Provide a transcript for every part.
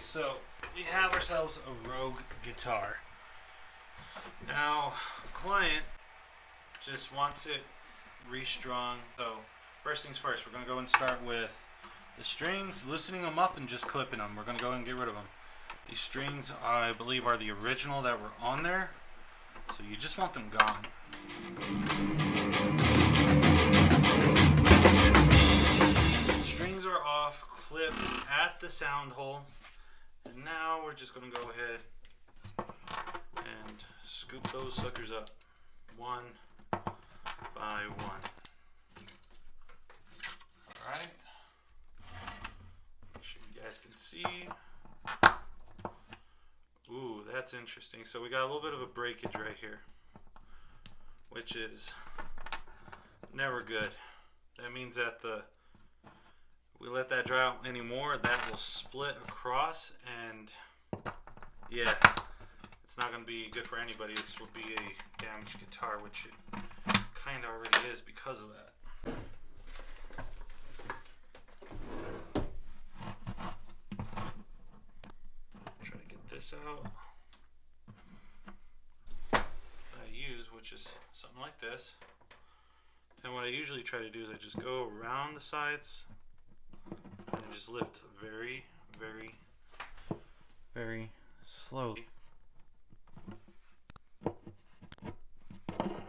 So we have ourselves a Rogue guitar. Now, client just wants it restrung. So first things first, we're going to go and start with the strings, loosening them up and just clipping them. We're going to go and get rid of them. These strings, I believe, are the original that were on there. So you just want them gone. Strings are off, clipped at the sound hole. And now we're just going to go ahead and scoop those suckers up one by one. Alright. Make sure you guys can see. Ooh, that's interesting. So we got a little bit of a breakage right here, which is never good. That means that we let that dry out anymore, that will split across, and yeah, it's not going to be good for anybody. This will be a damaged guitar, which it kind of already is because of that. Try to get this out. I use, which is something like this. And what I usually try to do is I just go around the sides and just lift very, very, very slowly. In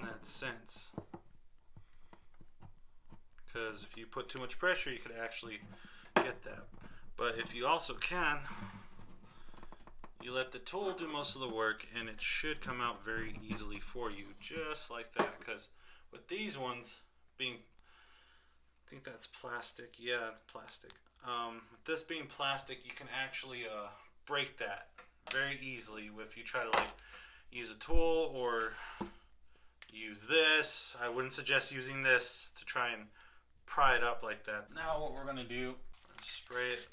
that sense. Because if you put too much pressure, you could actually get that. But if you also can, you let the tool do most of the work and it should come out very easily for you, just like that. Because with these ones being, I think that's plastic. Yeah, it's plastic. With this being plastic, you can actually break that very easily if you try to like use a tool or use this. I wouldn't suggest using this to try and pry it up like that. Now what we're gonna do is spray it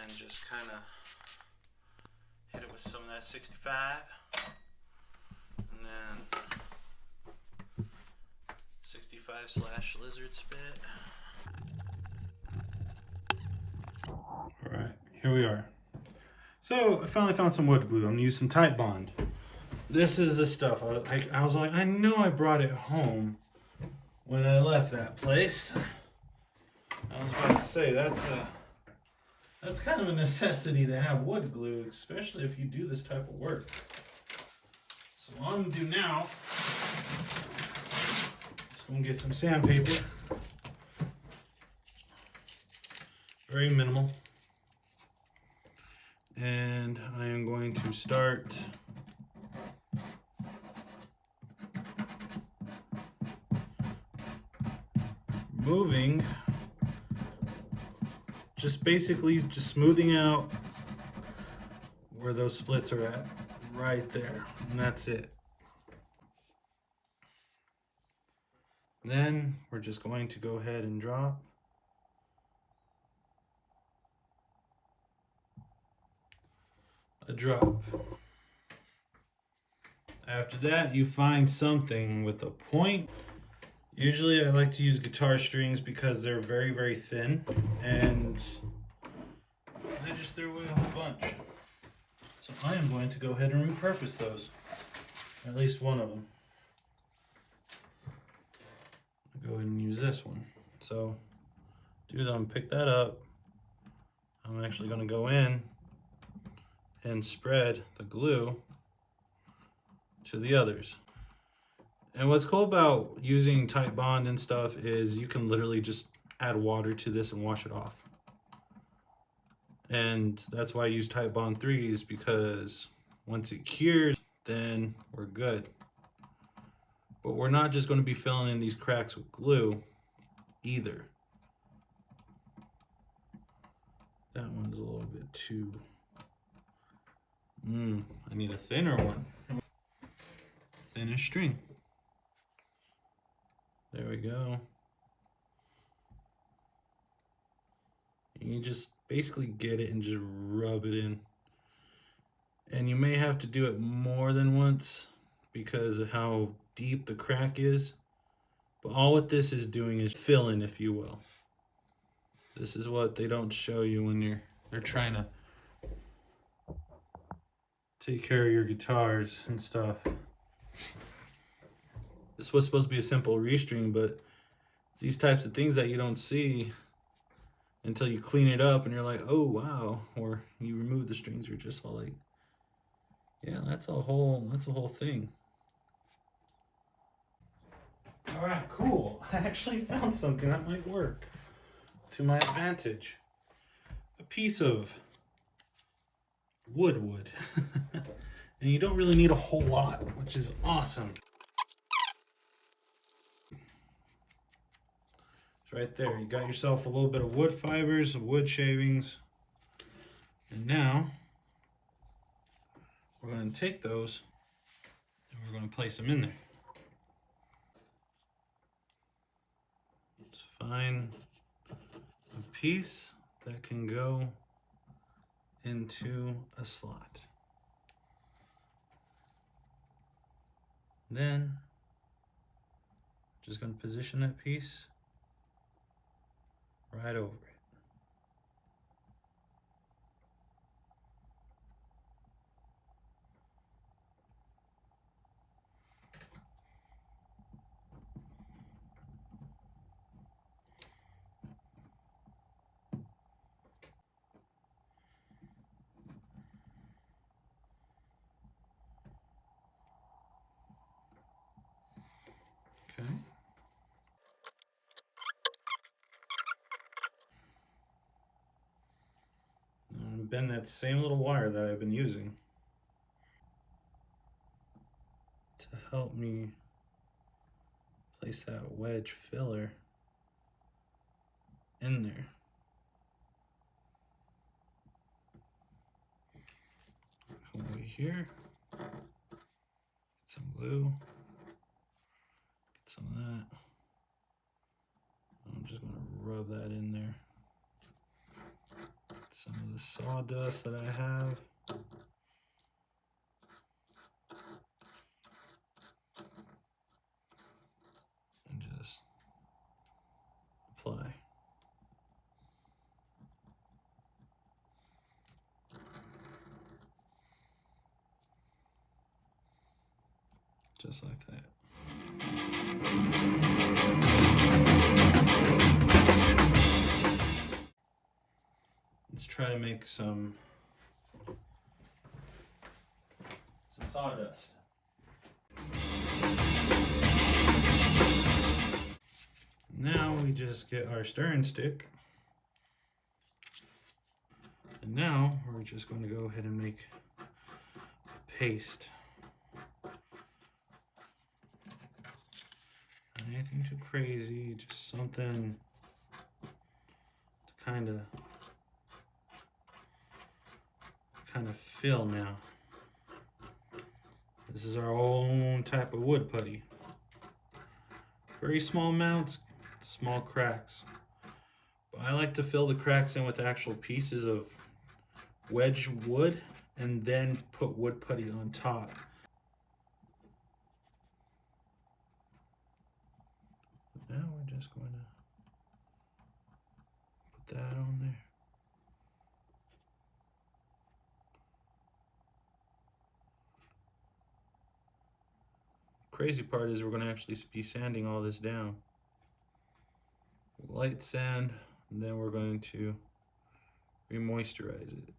and just kind of hit it with some of that 65, and then 65/lizard spit. Alright, here we are. So I finally found some wood glue. I'm gonna use some Titebond. This is the stuff. I was like, I know I brought it home when I left that place. I was about to say that's kind of a necessity to have wood glue, especially if you do this type of work. So what I'm gonna do now is I'm gonna get some sandpaper. Very minimal. And I am going to start moving, just basically just smoothing out where those splits are at, right there, and that's it. Then we're just going to go ahead and drop a drop. After that, you find something with a point. Usually I like to use guitar strings because they're very, very thin, and I just threw away a whole bunch. So I am going to go ahead and repurpose those, at least one of them. I'll go ahead and use this one. So I'm gonna pick that up. I'm actually gonna go in and spread the glue to the others. And what's cool about using Titebond and stuff is you can literally just add water to this and wash it off. And that's why I use Titebond 3s, because once it cures, then we're good. But we're not just going to be filling in these cracks with glue either. That one's a little bit too... I need a thinner one. Thinner string. There we go. And you just basically get it and just rub it in. And you may have to do it more than once because of how deep the crack is. But all what this is doing is filling, if you will. This is what they don't show you when they're trying to take care of your guitars and stuff. This was supposed to be a simple restring, but it's these types of things that you don't see until you clean it up and you're like, oh wow. Or you remove the strings, you're just all like, yeah, that's a whole thing. All right, cool. I actually found something that might work to my advantage. A piece of wood. And you don't really need a whole lot, which is awesome. It's right there. You got yourself a little bit of wood fibers, wood shavings. And now we're going to take those and we're going to place them in there. Let's find a piece that can go into a slot. Then just going to position that piece right over it. Okay. And bend that same little wire that I've been using to help me place that wedge filler in there. Come over here, get some glue, get some of that. I'm just going to rub that in there. Get some of the sawdust that I have. And just apply. Just like that. Let's try to make some sawdust. Now we just get our stirring stick. And now we're just going to go ahead and make a paste. Not anything too crazy, just something to kind of fill now. This is our own type of wood putty. Very small amounts, small cracks. But I like to fill the cracks in with actual pieces of wedge wood and then put wood putty on top. Now we're just going to put that on there. Crazy part is we're going to actually be sanding all this down. Light sand, and then we're going to re-moisturize it.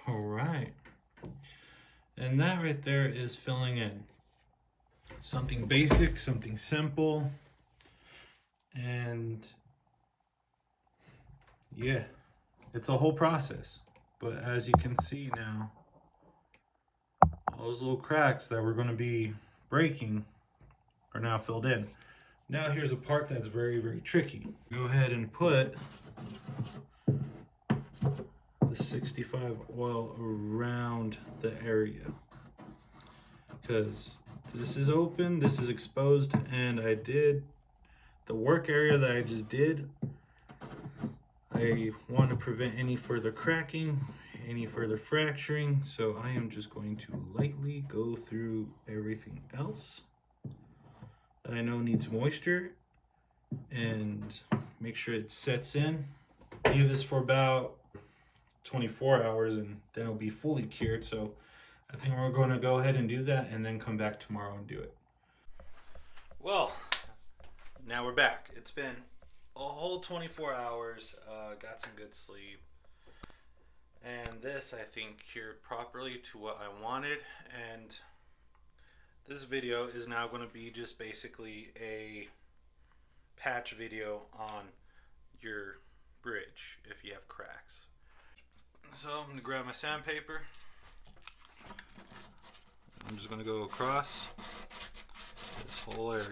All right. And that right there is filling in. Something basic, something simple. And yeah, it's a whole process. But as you can see now, all those little cracks that we're going to be breaking are now filled in. Now here's a part that's very, very tricky. Go ahead and put the 65 oil around the area, because this is open, this is exposed, and I did the work area that I just did. I want to prevent any further cracking, any further fracturing, so I am just going to lightly go through everything else that I know needs moisture and make sure it sets in. Leave this for about 24 hours and then it'll be fully cured. So I think we're going to go ahead and do that and then come back tomorrow and do it. Well, now we're back. It's been a whole 24 hours. Got some good sleep. And this, I think, cured properly to what I wanted. And this video is now going to be just basically a patch video on your bridge if you have cracks. So I'm going to grab my sandpaper. I'm just going to go across this whole area.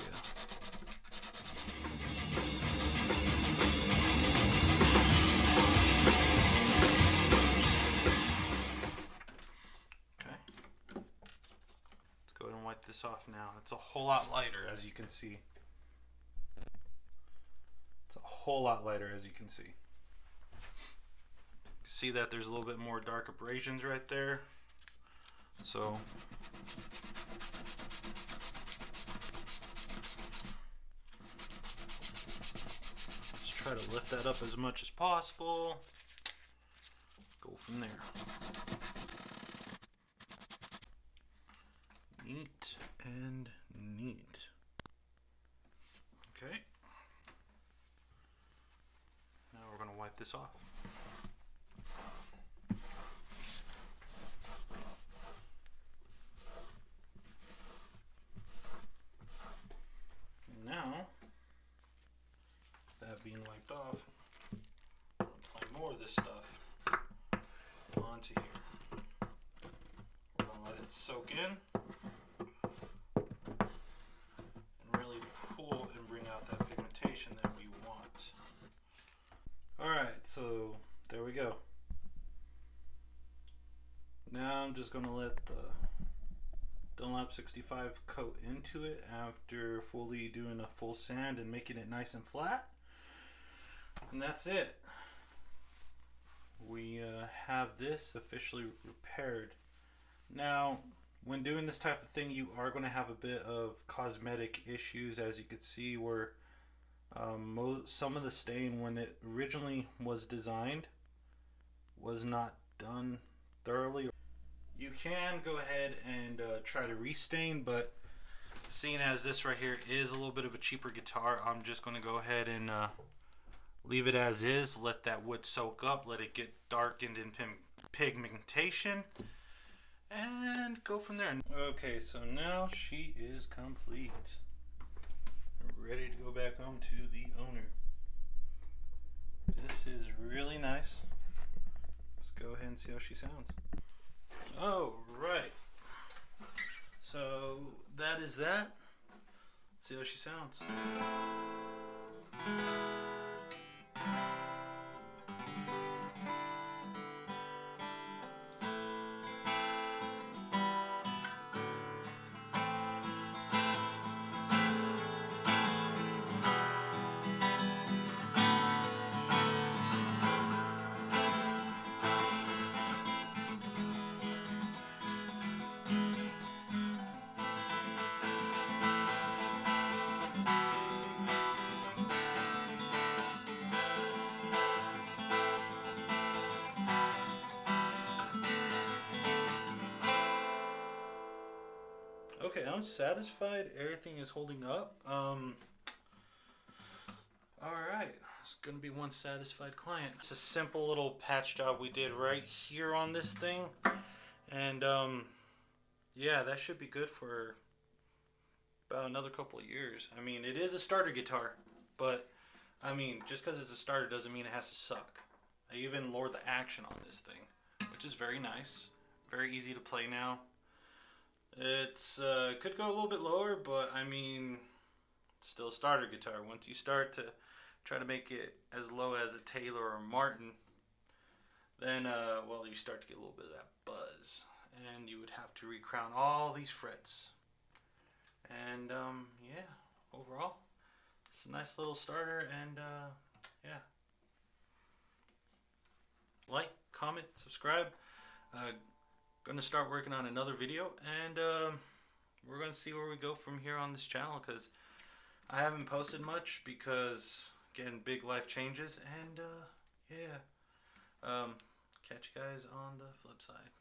Wipe this off now. It's a whole lot lighter, as you can see. It's a whole lot lighter, as you can see. See that there's a little bit more dark abrasions right there. So let's try to lift that up as much as possible. Go from there. Neat and neat. Okay. Now we're going to wipe this off. Now, that being wiped off, I'll apply more of this stuff onto here. We're going to let it soak in. That we want. Alright, so there we go. Now I'm just going to let the Dunlop 65 coat into it after fully doing a full sand and making it nice and flat. And that's it. We have this officially repaired. Now, when doing this type of thing, you are going to have a bit of cosmetic issues, as you can see where some of the stain, when it originally was designed, was not done thoroughly. You can go ahead and try to restain, but seeing as this right here is a little bit of a cheaper guitar, I'm just going to go ahead and leave it as is, let that wood soak up, let it get darkened in pigmentation, and go from there. Okay, so now she is complete. Ready to go back home to the owner. This is really nice. Let's go ahead and see how she sounds. Oh, right. So that is that. Let's see how she sounds. Okay, I'm satisfied. Everything is holding up. Alright, it's gonna be one satisfied client. It's a simple little patch job we did right here on this thing. And yeah, that should be good for about another couple of years. I mean, it is a starter guitar, but I mean, just because it's a starter doesn't mean it has to suck. I even lowered the action on this thing, which is very nice. Very easy to play now. It's could go a little bit lower, but I mean, it's still a starter guitar. Once you start to try to make it as low as a Taylor or a Martin, then well, you start to get a little bit of that buzz, and you would have to recrown all these frets. And yeah, overall, it's a nice little starter, and yeah. Like, comment, subscribe. Going to start working on another video, and we're going to see where we go from here on this channel, because I haven't posted much because Again, big life changes, and yeah. Catch you guys on the flip side.